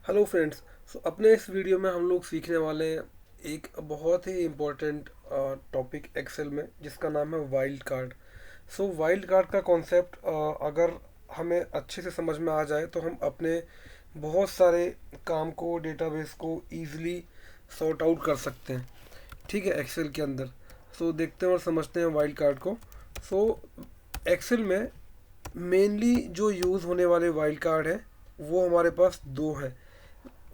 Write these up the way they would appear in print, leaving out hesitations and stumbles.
Hello friends. अपने इस video में हम लोग सीखने वाले हैं एक बहुत ही इम्पोर्टेंट टॉपिक एक्सेल में, जिसका नाम है वाइल्ड कार्ड। वाइल्ड कार्ड का कॉन्सेप्ट अगर हमें अच्छे से समझ में आ जाए तो हम अपने बहुत सारे काम को, डेटाबेस को ईजिली सॉर्ट आउट कर सकते हैं। ठीक है, एक्सेल के अंदर। देखते हैं और समझते हैं वाइल्ड कार्ड को। सो एक्सेल में मेनली जो यूज़ होने वाले वाइल्ड कार्ड है वो हमारे पास दो हैं।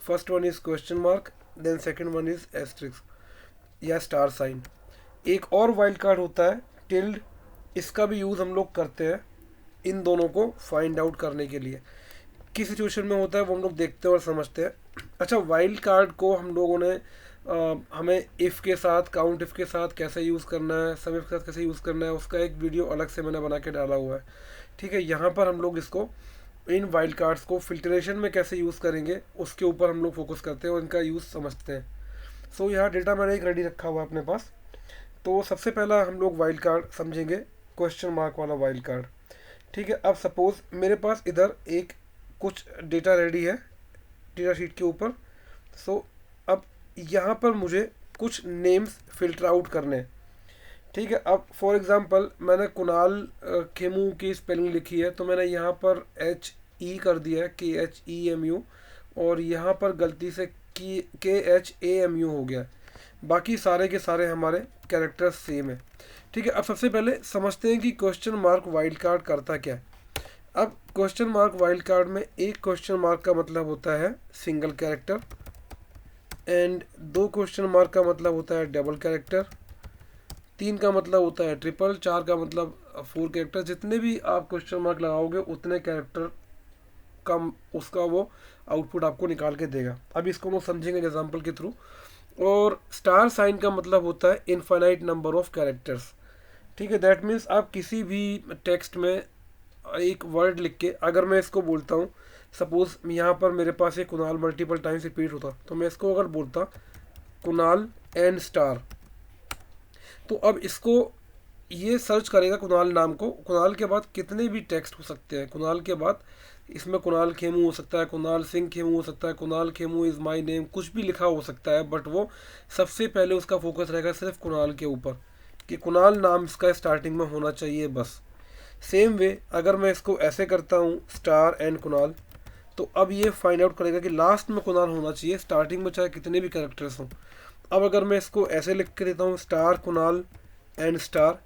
First one is question mark, then second one is asterisk या स्टार साइन। एक और वाइल्ड कार्ड होता है टिल्ड। इसका भी यूज़ हम लोग करते हैं इन दोनों को फाइंड आउट करने के लिए। किस सिचुएशन में होता है वो हम लोग देखते हैं और समझते हैं। अच्छा, वाइल्ड कार्ड को हम लोगों ने हमें इफ़ के साथ, काउंट इफ़ के साथ कैसे यूज़ करना है, सम इफ के साथ कैसे यूज़ करना है, उसका एक वीडियो अलग से मैंने बना के डाला हुआ है। ठीक है, यहाँ पर हम लोग इसको, इन वाइल्ड कार्ड्स को फिल्ट्रेशन में कैसे यूज़ करेंगे उसके ऊपर हम लोग फोकस करते हैं और इनका यूज़ समझते हैं। यहाँ डेटा मैंने एक रेडी रखा हुआ है अपने पास। तो सबसे पहला हम लोग वाइल्ड कार्ड समझेंगे, क्वेश्चन मार्क वाला वाइल्ड कार्ड। ठीक है, अब सपोज मेरे पास इधर एक कुछ डेटा रेडी है डेटा शीट के ऊपर। सो अब यहाँ पर मुझे कुछ नेम्स फिल्टर आउट करने हैं। ठीक है, अब फॉर एग्जांपल मैंने कुणाल खेमू की स्पेलिंग लिखी है, तो मैंने यहाँ पर एच ई कर दिया है, KHEMU। और यहाँ पर गलती से KHAMU हो गया। बाकी सारे के सारे हमारे कैरेक्टर्स सेम है। ठीक है, अब सबसे पहले समझते हैं कि क्वेश्चन मार्क वाइल्ड कार्ड करता क्या है। अब क्वेश्चन मार्क वाइल्ड कार्ड में एक क्वेश्चन मार्क का मतलब होता है सिंगल कैरेक्टर, एंड दो क्वेश्चन मार्क का मतलब होता है डबल कैरेक्टर, तीन का मतलब होता है ट्रिपल, चार का मतलब फोर कैरेक्टर। जितने भी आप क्वेश्चन मार्क लगाओगे उतने कैरेक्टर का उसका वो आउटपुट आपको निकाल के देगा। अब इसको हम लोग समझेंगे एग्जाम्पल के थ्रू। और स्टार साइन का मतलब होता है इनफाइनाइट नंबर ऑफ कैरेक्टर्स। ठीक है, दैट मीन्स आप किसी भी टेक्स्ट में एक वर्ड लिख के अगर मैं इसको बोलता हूँ, सपोज यहाँ पर मेरे पास एक कुणाल मल्टीपल टाइम्स रिपीट होता, तो मैं इसको अगर बोलता कुणाल एंड स्टार, तो अब इसको ये सर्च करेगा कुणाल नाम को। कुणाल के बाद कितने भी टेक्स्ट हो सकते हैं, कुणाल के बाद इसमें कुणाल खेमू हो सकता है, कुणाल सिंह खेमू हो सकता है, Kunal Khemu is my name, कुछ भी लिखा हो सकता है। बट वो सबसे पहले उसका फोकस रहेगा सिर्फ कुणाल के ऊपर, कि कुणाल नाम इसका स्टार्टिंग में होना चाहिए बस। सेम वे अगर मैं इसको ऐसे करता हूँ स्टार एंड कुणाल, तो अब ये फाइंड आउट करेगा कि लास्ट में कुणाल होना चाहिए, स्टार्टिंग में चाहे कितने भी कैरेक्टर्स हों। अब अगर मैं इसको ऐसे लिख के देता हूँ स्टार कुणाल एंड स्टार,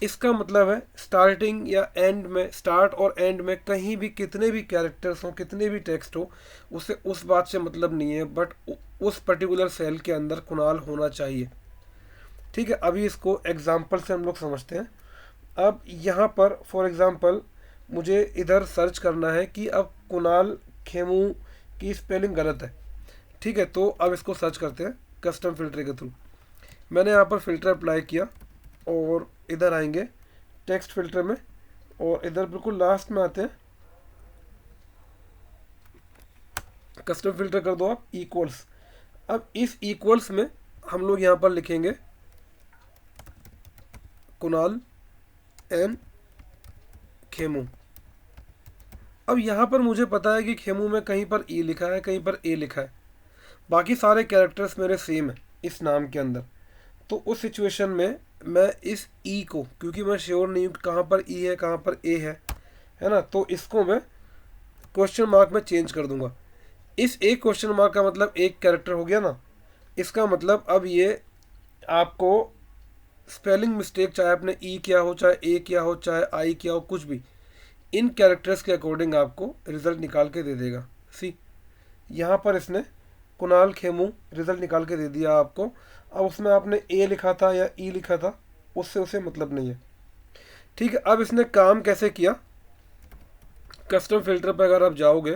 इसका मतलब है स्टार्टिंग या एंड में, स्टार्ट और एंड में कहीं भी कितने भी कैरेक्टर्स हों, कितने भी टेक्स्ट हो, उसे उस बात से मतलब नहीं है, बट उस पर्टिकुलर सेल के अंदर कुणाल होना चाहिए। ठीक है, अभी इसको एग्जाम्पल से हम लोग समझते हैं। अब यहाँ पर फॉर एग्जांपल मुझे इधर सर्च करना है कि अब कुणाल खेमू की स्पेलिंग गलत है। ठीक है, तो अब इसको सर्च करते हैं कस्टम फिल्टर के थ्रू। मैंने यहाँ पर फिल्टर अप्लाई किया और इधर आएंगे टेक्स्ट फिल्टर में, और इधर बिल्कुल लास्ट में आते हैं, कस्टम फिल्टर कर दो आप इक्वल्स। अब इस इक्वल्स में हम लोग यहाँ पर लिखेंगे कुणाल एंड खेमू। अब यहाँ पर मुझे पता है कि खेमू में कहीं पर ई लिखा है, कहीं पर ए लिखा है, बाकी सारे कैरेक्टर्स मेरे सेम है इस नाम के अंदर। तो उस सिचुएशन में मैं इस ई को, क्योंकि मैं श्योर नहीं हूँ कहाँ पर ई है कहाँ पर ए है ना, तो इसको मैं क्वेश्चन मार्क में चेंज कर दूंगा। इस एक क्वेश्चन मार्क का मतलब एक कैरेक्टर हो गया ना। इसका मतलब अब ये आपको स्पेलिंग मिस्टेक, चाहे आपने ई किया हो, चाहे ए किया हो, चाहे आई किया हो, कुछ भी, इन कैरेक्टर्स के अकॉर्डिंग आपको रिजल्ट निकाल के दे देगा। सी, यहाँ पर इसने कुणाल खेमू रिजल्ट निकाल के दे दिया आपको। अब उसमें आपने ए लिखा था या ई लिखा था, उससे उसे मतलब नहीं है। ठीक है, अब इसने काम कैसे किया, कस्टम फिल्टर पर अगर आप जाओगे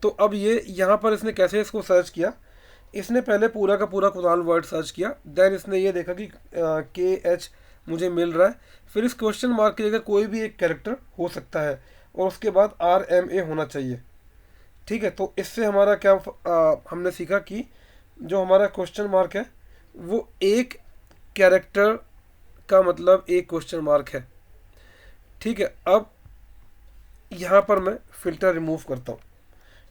तो अब ये यहाँ पर इसने कैसे इसको सर्च किया। इसने पहले पूरा का पूरा कुणाल वर्ड सर्च किया, देन इसने ये देखा कि KH मुझे मिल रहा है, फिर इस क्वेश्चन मार्क की जगह कोई भी एक कैरेक्टर हो सकता है, और उसके बाद RMA होना चाहिए। ठीक है, तो इससे हमारा क्या हमने सीखा कि जो हमारा क्वेश्चन मार्क है वो एक कैरेक्टर का मतलब एक क्वेश्चन मार्क है। ठीक है, अब यहाँ पर मैं फ़िल्टर रिमूव करता हूँ।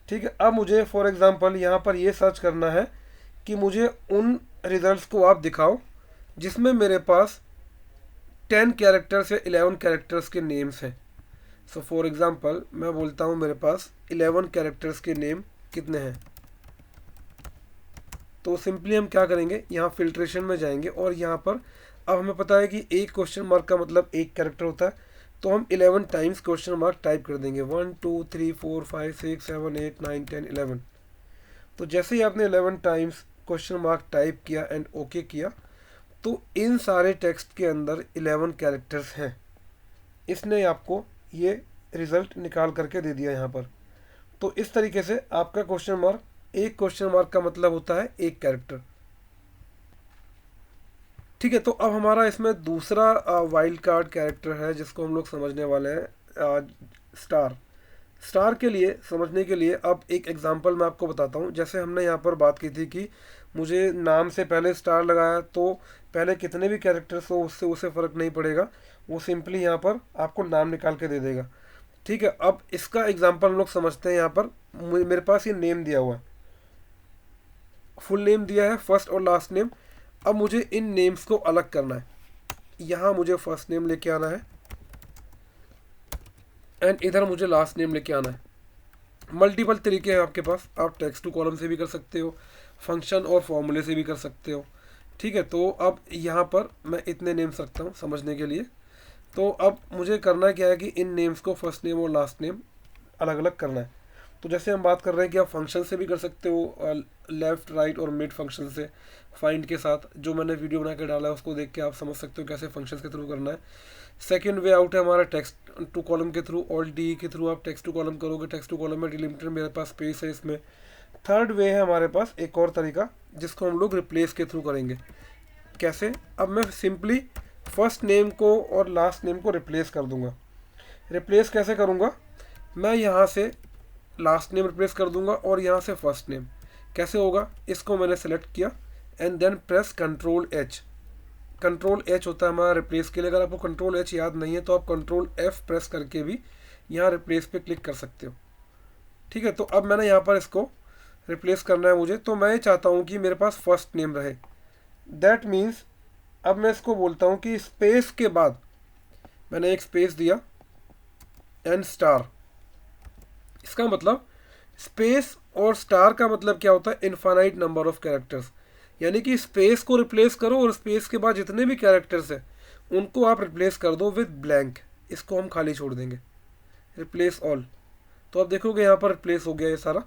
ठीक है, अब मुझे फॉर एग्ज़ाम्पल यहाँ पर ये सर्च करना है कि मुझे उन रिज़ल्ट्स को आप दिखाओ जिसमें मेरे पास 10 कैरेक्टर्स या 11 कैरेक्टर्स के नेम्स हैं। सो फॉर एग्ज़ाम्पल मैं बोलता हूँ मेरे पास 11 कैरेक्टर्स के नेम कितने हैं। तो सिंपली हम क्या करेंगे, यहाँ फिल्ट्रेशन में जाएंगे और यहाँ पर अब हमें पता है कि एक क्वेश्चन मार्क का मतलब एक कैरेक्टर होता है, तो हम 11 टाइम्स क्वेश्चन मार्क टाइप कर देंगे, 1 2 3 4 5 6 7 8 9 10 11। तो जैसे ही आपने 11 टाइम्स क्वेश्चन मार्क टाइप किया एंड ओके किया, तो इन सारे टेक्स्ट के अंदर 11 कैरेक्टर्स हैं। इसने आपको ये रिज़ल्ट निकाल करके दे दिया यहाँ पर। तो इस तरीके से आपका क्वेश्चन मार्क, एक क्वेश्चन मार्क का मतलब होता है एक कैरेक्टर। ठीक है, तो अब हमारा इसमें दूसरा वाइल्ड कार्ड कैरेक्टर है जिसको हम लोग समझने वाले हैं, स्टार। स्टार के लिए समझने के लिए अब एक एग्जांपल मैं आपको बताता हूँ। जैसे हमने यहाँ पर बात की थी कि मुझे नाम से पहले स्टार लगाया, तो पहले कितने भी कैरेक्टर्स हो उससे उसे फ़र्क नहीं पड़ेगा, वो सिंपली यहाँ पर आपको नाम निकाल के दे देगा। ठीक है, अब इसका एग्जांपल हम लोग समझते हैं। यहाँ पर मेरे पास ये नेम दिया हुआ है, फुल नेम दिया है, फर्स्ट और लास्ट नेम। अब मुझे इन नेम्स को अलग करना है। यहाँ मुझे फर्स्ट नेम लेके आना है एंड इधर मुझे लास्ट नेम लेके आना है। मल्टीपल तरीके हैं आपके पास, आप टेक्स्ट टू कॉलम से भी कर सकते हो, फंक्शन और फॉर्मूले से भी कर सकते हो। ठीक है, तो अब यहाँ पर मैं इतने नेम्स रखता हूँ समझने के लिए। तो अब मुझे करना क्या है कि इन नेम्स को फर्स्ट नेम और लास्ट नेम अलग अलग करना है। तो जैसे हम बात कर रहे हैं कि आप फंक्शन से भी कर सकते हो, लेफ़्ट राइट और मिड फंक्शन से, फाइंड के साथ। जो मैंने वीडियो बना के डाला है उसको देख के आप समझ सकते हो कैसे फंक्शंस के थ्रू करना है। सेकंड वे आउट है हमारा टेक्स्ट टू कॉलम के थ्रू, ऑल्ट डी के थ्रू आप टेक्स्ट टू कॉलम करोगे। टेक्स्ट टू कॉलम में डिलिमिटर मेरे पास स्पेस है इसमें। थर्ड वे है हमारे पास एक और तरीका जिसको हम लोग रिप्लेस के थ्रू करेंगे। कैसे, अब मैं सिंपली फर्स्ट नेम को और लास्ट नेम को रिप्लेस कर दूंगा। रिप्लेस कैसे करूंगा, मैं यहाँ से लास्ट नेम रिप्लेस कर दूंगा और यहाँ से फर्स्ट नेम। कैसे होगा, इसको मैंने सेलेक्ट किया and then press control H. Control H होता है हमारा रिप्लेस के लिए। अगर आपको कंट्रोल एच याद नहीं है तो आप कंट्रोल एफ प्रेस करके भी यहाँ रिप्लेस पे क्लिक कर सकते हो। ठीक है, तो अब मैंने यहाँ पर इसको रिप्लेस करना है मुझे, तो मैं चाहता हूँ कि मेरे पास फर्स्ट नेम रहे। दैट मीन्स अब मैं इसको बोलता हूँ कि स्पेस के बाद मैंने एक स्पेस दिया एंड स्टार। इसका मतलब स्पेस और स्टार का मतलब क्या होता है, इनफाइनाइट नंबर ऑफ कैरेक्टर्स। यानी कि स्पेस को रिप्लेस करो और स्पेस के बाद जितने भी कैरेक्टर्स हैं उनको आप रिप्लेस कर दो विद ब्लैंक। इसको हम खाली छोड़ देंगे, रिप्लेस ऑल। तो आप देखोगे यहाँ पर रिप्लेस हो गया ये सारा।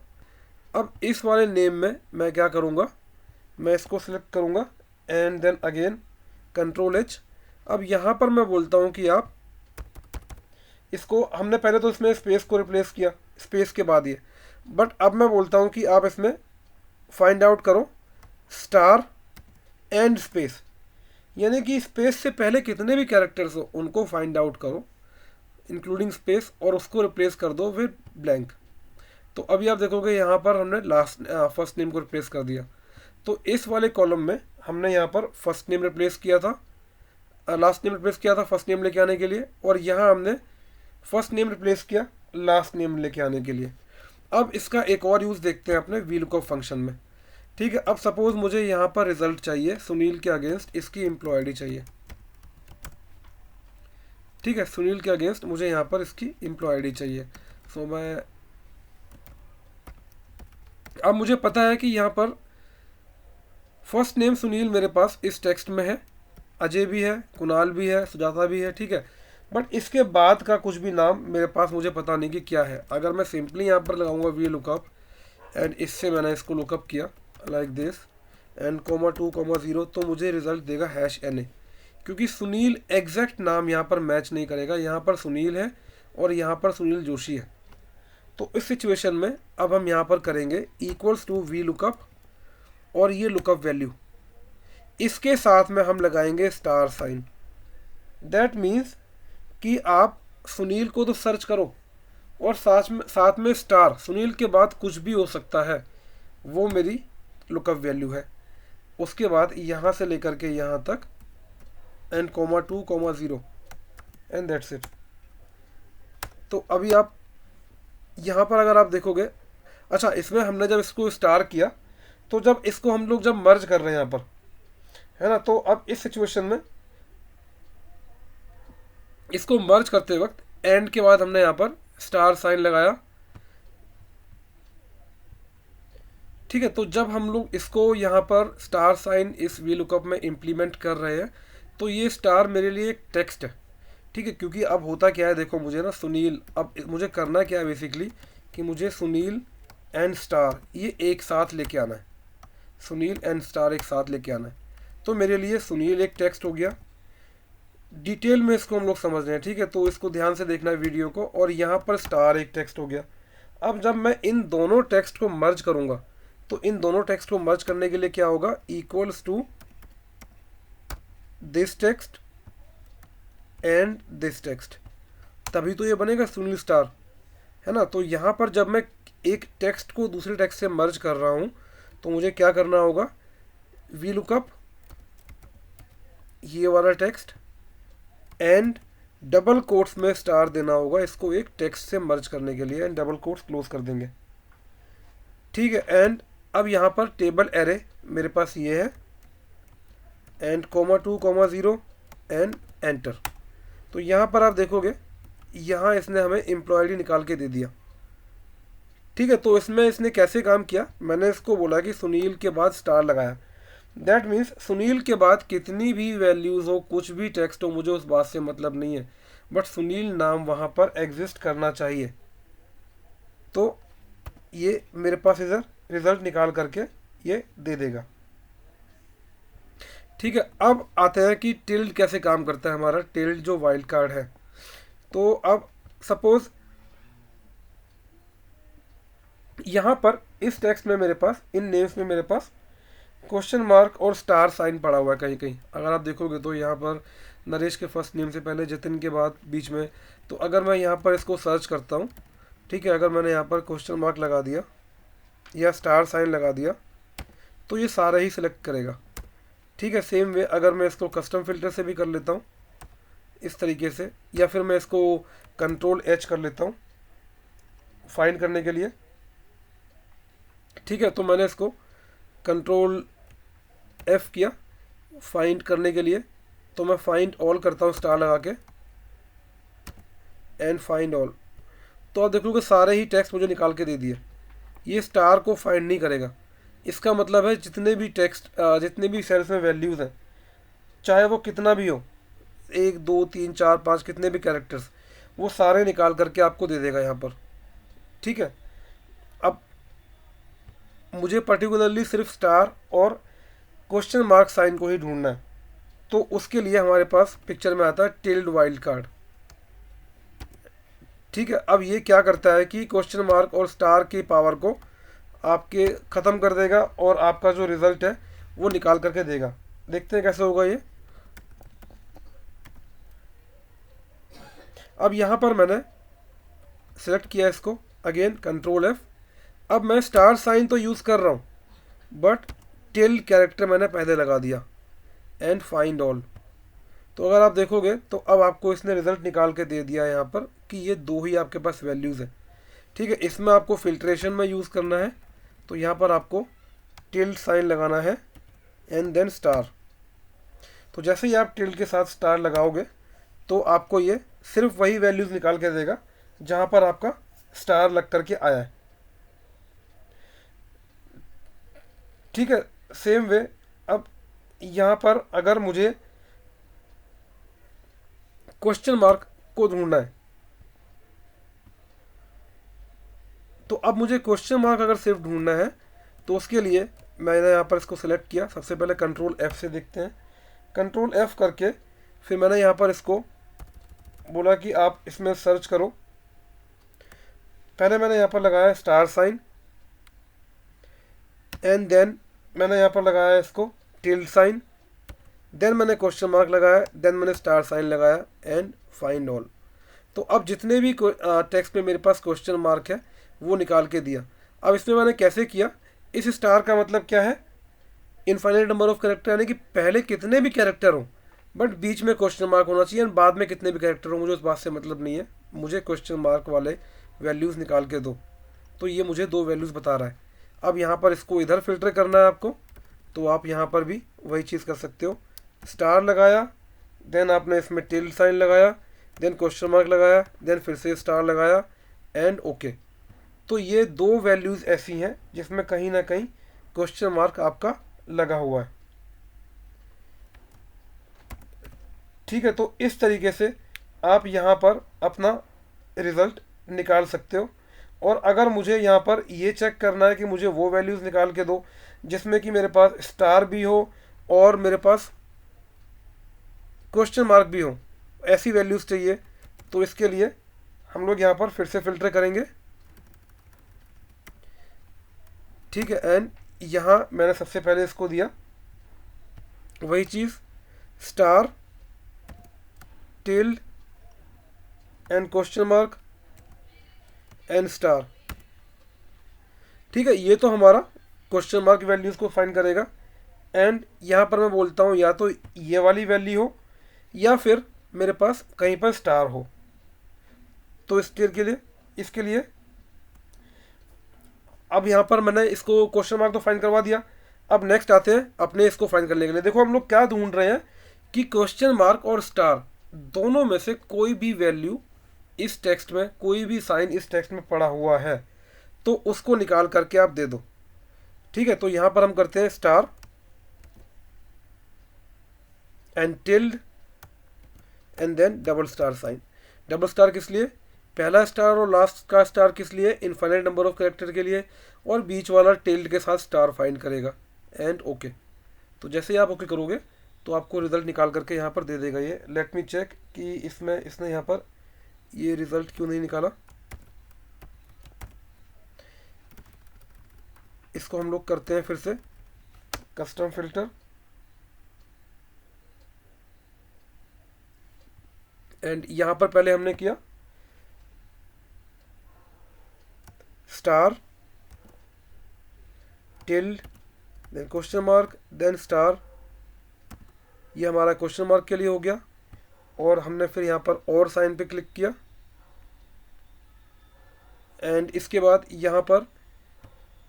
अब इस वाले नेम में मैं क्या करूँगा, मैं इसको सिलेक्ट करूँगा and then again control H. अब यहाँ पर मैं बोलता हूँ कि आप इसको, हमने पहले तो इसमें स्पेस को रिप्लेस किया, स्पेस के बाद ये, बट अब मैं बोलता हूँ कि आप इसमें फाइंड आउट करो स्टार एंड स्पेस। यानी कि स्पेस से पहले कितने भी कैरेक्टर्स हो उनको फाइंड आउट करो इंक्लूडिंग स्पेस और उसको रिप्लेस कर दो विद ब्लैंक। तो अभी आप देखोगे यहाँ पर हमने फर्स्ट नेम को रिप्लेस कर दिया। तो इस वाले कॉलम में हमने यहाँ पर फर्स्ट नेम रिप्लेस किया था, लास्ट नेम रिप्लेस किया था फर्स्ट नेम लेके आने के लिए, और यहाँ हमने फर्स्ट नेम रिप्लेस किया लास्ट नेम लेके आने के लिए। अब इसका एक और यूज़ देखते हैं अपने VLOOKUP फंक्शन में। ठीक है, अब सपोज मुझे यहाँ पर रिजल्ट चाहिए सुनील के अगेंस्ट इसकी एम्प्लॉय आईडी चाहिए। ठीक है, सुनील के अगेंस्ट मुझे यहाँ पर इसकी एम्प्लॉय आईडी चाहिए। सो मैं, अब मुझे पता है कि यहाँ पर फर्स्ट नेम सुनील मेरे पास इस टेक्स्ट में है, अजय भी है, कुणाल भी है, सुजाता भी है। ठीक है, बट इसके बाद का कुछ भी नाम मेरे पास मुझे पता नहीं कि क्या है। अगर मैं सिंपली यहाँ पर लगाऊंगा VLOOKUP एंड इससे मैंने इसको लुकअप किया लाइक दिस एंड (2,0), तो मुझे रिजल्ट देगा #NA, क्योंकि सुनील एग्जैक्ट नाम यहाँ पर मैच नहीं करेगा। यहाँ पर सुनील है और यहाँ पर सुनील जोशी है। तो इस सिचुएशन में अब हम यहाँ पर करेंगे = VLOOKUP और ये लुकअप वैल्यू, इसके साथ में हम लगाएंगे स्टार साइन। दैट मीन्स कि आप सुनील को तो सर्च करो और साथ में स्टार, सुनील के बाद कुछ भी हो सकता है, वो मेरी लुकअप वैल्यू है। उसके बाद यहाँ से लेकर के यहाँ तक एंड (2,0) एंड दैट्स इट। तो अभी आप यहाँ पर अगर आप देखोगे, अच्छा इसमें हमने जब इसको स्टार किया, तो जब इसको हम लोग जब मर्ज कर रहे हैं यहाँ पर, है ना, तो अब इस सिचुएशन में इसको मर्ज करते वक्त एंड के बाद हमने यहाँ पर स्टार साइन लगाया। ठीक है, तो जब हम लोग इसको यहाँ पर स्टार साइन इस वी लुकअप में इम्प्लीमेंट कर रहे हैं, तो ये स्टार मेरे लिए एक टेक्स्ट है। ठीक है, क्योंकि अब होता क्या है, देखो मुझे ना सुनील, अब मुझे करना क्या है बेसिकली कि मुझे सुनील एंड स्टार ये एक साथ लेके आना है, सुनील एंड स्टार एक साथ लेके आना है। तो मेरे लिए सुनील एक टेक्स्ट हो गया, डिटेल में इसको हम लोग समझ रहे हैं। ठीक है, तो इसको ध्यान से देखना है वीडियो को। और यहाँ पर स्टार एक टेक्स्ट हो गया। अब जब मैं इन दोनों टेक्स्ट को मर्ज करूँगा, तो इन दोनों टेक्स्ट को मर्ज करने के लिए क्या होगा, equals to this text and this text, तभी तो ये बनेगा सुनील स्टार, है ना। तो यहाँ पर जब मैं एक टेक्स्ट को दूसरे टेक्स्ट से मर्ज कर रहा हूँ, तो मुझे क्या करना होगा, वी लुकअप ये वाला टेक्स्ट एंड डबल कोट्स में स्टार देना होगा इसको एक टेक्स्ट से मर्ज करने के लिए, एंड डबल कोट्स क्लोज कर देंगे। ठीक है, एंड अब यहाँ पर टेबल एरे मेरे पास ये है, and comma 2 comma 0 and enter. तो यहाँ पर आप देखोगे, यहाँ इसने हमें एम्प्लॉय आईडी निकाल के दे दिया। ठीक है, तो इसमें इसने कैसे काम किया, मैंने इसको बोला कि सुनील के बाद स्टार लगाया, दैट मीन्स सुनील के बाद कितनी भी वैल्यूज़ हो, कुछ भी टेक्स्ट हो, मुझे उस बात से मतलब नहीं है, बट सुनील नाम वहाँ पर एग्जिस्ट करना चाहिए। तो ये मेरे पास इधर रिजल्ट निकाल करके ये दे देगा। ठीक है, अब आते हैं कि टिल्ड कैसे काम करता है हमारा, टिल्ड जो वाइल्ड कार्ड है। तो अब सपोज यहाँ पर इस टेक्स्ट में मेरे पास, इन नेम्स में मेरे पास क्वेश्चन मार्क और स्टार साइन पड़ा हुआ है कहीं कहीं। अगर आप देखोगे तो यहाँ पर नरेश के फर्स्ट नेम से पहले जतिन के बाद बीच में। तो अगर मैं यहाँ पर इसको सर्च करता हूँ, ठीक है, अगर मैंने यहाँ पर क्वेश्चन मार्क लगा दिया या स्टार साइन लगा दिया, तो ये सारा ही सिलेक्ट करेगा। ठीक है, सेम वे अगर मैं इसको कस्टम फिल्टर से भी कर लेता हूँ इस तरीके से, या फिर मैं इसको कंट्रोल एच कर लेता हूँ फाइंड करने के लिए। ठीक है, तो मैंने इसको कंट्रोल एफ किया फाइंड करने के लिए, तो मैं फाइंड ऑल करता हूँ स्टार लगा के, एंड फाइंड ऑल। तो आप देखोगे सारे ही टेक्स्ट मुझे निकाल के दे दिए। ये स्टार को फाइंड नहीं करेगा, इसका मतलब है जितने भी टेक्स्ट, जितने भी सेल्स में वैल्यूज़ हैं, चाहे वो कितना भी हो, 1 2 3 4 5 कितने भी कैरेक्टर्स, वो सारे निकाल करके आपको दे देगा यहाँ पर। ठीक है, अब मुझे पर्टिकुलरली सिर्फ स्टार और क्वेश्चन मार्क साइन को ही ढूंढना है, तो उसके लिए हमारे पास पिक्चर में आता है टिल्ड वाइल्ड कार्ड। ठीक है, अब ये क्या करता है कि क्वेश्चन मार्क और स्टार की पावर को आपके ख़त्म कर देगा, और आपका जो रिज़ल्ट है वो निकाल करके देगा। देखते हैं कैसे होगा ये। अब यहाँ पर मैंने सेलेक्ट किया इसको, अगेन कंट्रोल एफ। अब मैं स्टार साइन तो यूज़ कर रहा हूँ, बट टिल्ड कैरेक्टर मैंने पहले लगा दिया, एंड फाइंड ऑल। तो अगर आप देखोगे तो अब आपको इसने रिज़ल्ट निकाल के दे दिया यहाँ पर कि ये 2 ही आपके पास वैल्यूज़ है। ठीक है, इसमें आपको फिल्ट्रेशन में यूज़ करना है, तो यहाँ पर आपको टिल्ड साइन लगाना है एंड देन स्टार। तो जैसे ही आप टिल्ड के साथ स्टार लगाओगे, तो आपको ये सिर्फ वही वैल्यूज़ निकाल के देगा जहाँ पर आपका स्टार लग करके आया है। ठीक है, सेम वे अब यहाँ पर अगर मुझे क्वेश्चन मार्क को ढूंढना है, तो अब मुझे क्वेश्चन मार्क अगर सिर्फ ढूंढना है, तो उसके लिए मैंने यहाँ पर इसको सेलेक्ट किया। सबसे पहले कंट्रोल एफ से देखते हैं, कंट्रोल एफ करके फिर मैंने यहाँ पर इसको बोला कि आप इसमें सर्च करो। पहले मैंने यहाँ पर लगाया स्टार साइन, एंड देन मैंने यहाँ पर लगाया इसको टिल्ड साइन, देन मैंने क्वेश्चन मार्क लगाया, देन मैंने स्टार साइन लगाया, एंड फाइंड ऑल। तो अब जितने भी टेक्स्ट में मेरे पास क्वेश्चन मार्क है वो निकाल के दिया। अब इसमें मैंने कैसे किया, इस स्टार का मतलब क्या है, इनफाइनाइट नंबर ऑफ कैरेक्टर, यानी कि पहले कितने भी कैरेक्टर हो बट बीच में क्वेश्चन मार्क होना चाहिए, बाद में कितने भी कैरेक्टर हो, मुझे उस बात से मतलब नहीं है, मुझे क्वेश्चन मार्क वाले वैल्यूज़ निकाल के दो। तो ये मुझे 2 वैल्यूज़ बता रहा है। अब यहाँ पर इसको इधर फिल्टर करना है आपको, तो आप यहाँ पर भी वही चीज़ कर सकते हो। स्टार लगाया, देन आपने इसमें टिल्ड साइन लगाया, देन क्वेश्चन मार्क लगाया, देन फिर से स्टार लगाया एंड ओके। तो ये 2 वैल्यूज़ ऐसी हैं जिसमें कहीं ना कहीं क्वेश्चन मार्क आपका लगा हुआ है। ठीक है, तो इस तरीके से आप यहाँ पर अपना रिज़ल्ट निकाल सकते हो। और अगर मुझे यहाँ पर ये चेक करना है कि मुझे वो वैल्यूज़ निकाल के दो जिसमें कि मेरे पास स्टार भी हो और मेरे पास क्वेश्चन मार्क भी हो, ऐसी वैल्यूज़ चाहिए, तो इसके लिए हम लोग यहाँ पर फिर से फिल्टर करेंगे। ठीक है, एंड यहाँ मैंने सबसे पहले इसको दिया वही चीज़, star, tilde and question mark and star. ठीक है, ये तो हमारा क्वेश्चन मार्क वैल्यूज़ को फाइंड करेगा। एंड यहाँ पर मैं बोलता हूँ या तो ये वाली वैल्यू हो या फिर मेरे पास कहीं पर स्टार हो। तो इसके लिए अब यहाँ पर मैंने इसको क्वेश्चन मार्क तो फाइंड करवा दिया। अब नेक्स्ट आते हैं अपने इसको फाइंड करने के लिए। देखो हम लोग क्या ढूंढ रहे हैं कि क्वेश्चन मार्क और स्टार दोनों में से कोई भी वैल्यू इस टेक्स्ट में, कोई भी साइन इस टेक्स्ट में पड़ा हुआ है तो उसको निकाल करके आप दे दो। ठीक है, तो यहाँ पर हम करते हैं star and tilde and then double star sign. Double star किस लिए? पहला स्टार और लास्ट का स्टार किस लिए? इनफाइनाइट नंबर ऑफ कैरेक्टर के लिए, और बीच वाला टिल्ड के साथ स्टार फाइंड करेगा एंड ओके। तो जैसे ही आप ओके करोगे तो आपको रिजल्ट निकाल करके यहाँ पर दे देगा ये। लेट मी चेक कि इसमें इसने यहाँ पर ये रिजल्ट क्यों नहीं निकाला। इसको हम लोग करते हैं फिर से कस्टम फिल्टर एंड यहाँ पर पहले हमने किया star, tilde, then question mark, then star. ये हमारा क्वेश्चन मार्क के लिए हो गया। और हमने फिर यहाँ पर और साइन पे क्लिक किया एंड इसके बाद यहाँ पर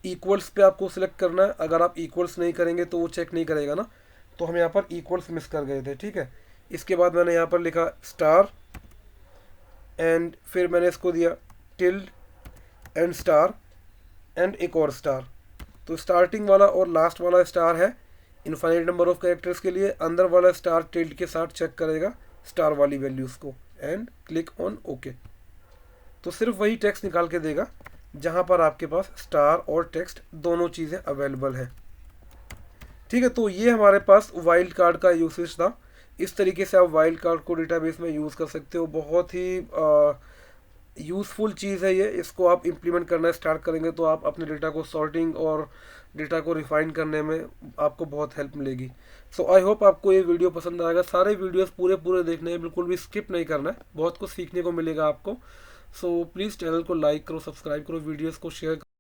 इक्वल्स पे आपको सिलेक्ट करना है। अगर आप इक्वल्स नहीं करेंगे तो वो चेक नहीं करेगा ना, तो हम यहाँ पर इक्वल्स मिस कर गए थे। ठीक है, इसके बाद मैंने यहाँ पर लिखा स्टार एंड फिर मैंने इसको दिया टिल्ड एंड स्टार एंड एक और स्टार। तो स्टार्टिंग वाला और लास्ट वाला स्टार है इनफाइनाइट नंबर ऑफ कैरेक्टर्स के लिए, अंदर वाला स्टार टिल्ड के साथ चेक करेगा स्टार वाली वैल्यूज़ को एंड क्लिक ऑन ओके। तो सिर्फ वही टेक्स्ट निकाल के देगा जहाँ पर आपके पास स्टार और टेक्स्ट दोनों चीज़ें अवेलेबल है। ठीक है, तो ये हमारे पास वाइल्ड कार्ड का यूसेज था। इस तरीके से आप वाइल्ड कार्ड को डेटाबेस में यूज़ कर सकते हो। बहुत ही यूज़फुल चीज़ है ये। इसको आप इम्प्लीमेंट करना स्टार्ट करेंगे तो आप अपने डेटा को सॉर्टिंग और डेटा को रिफाइन करने में आपको बहुत हेल्प मिलेगी। सो आई होप आपको ये वीडियो पसंद आएगा। सारे वीडियोस पूरे देखने हैं, बिल्कुल भी स्किप नहीं करना है, बहुत कुछ सीखने को मिलेगा आपको। सो प्लीज़ चैनल को लाइक करो, सब्सक्राइब करो, वीडियोस को शेयर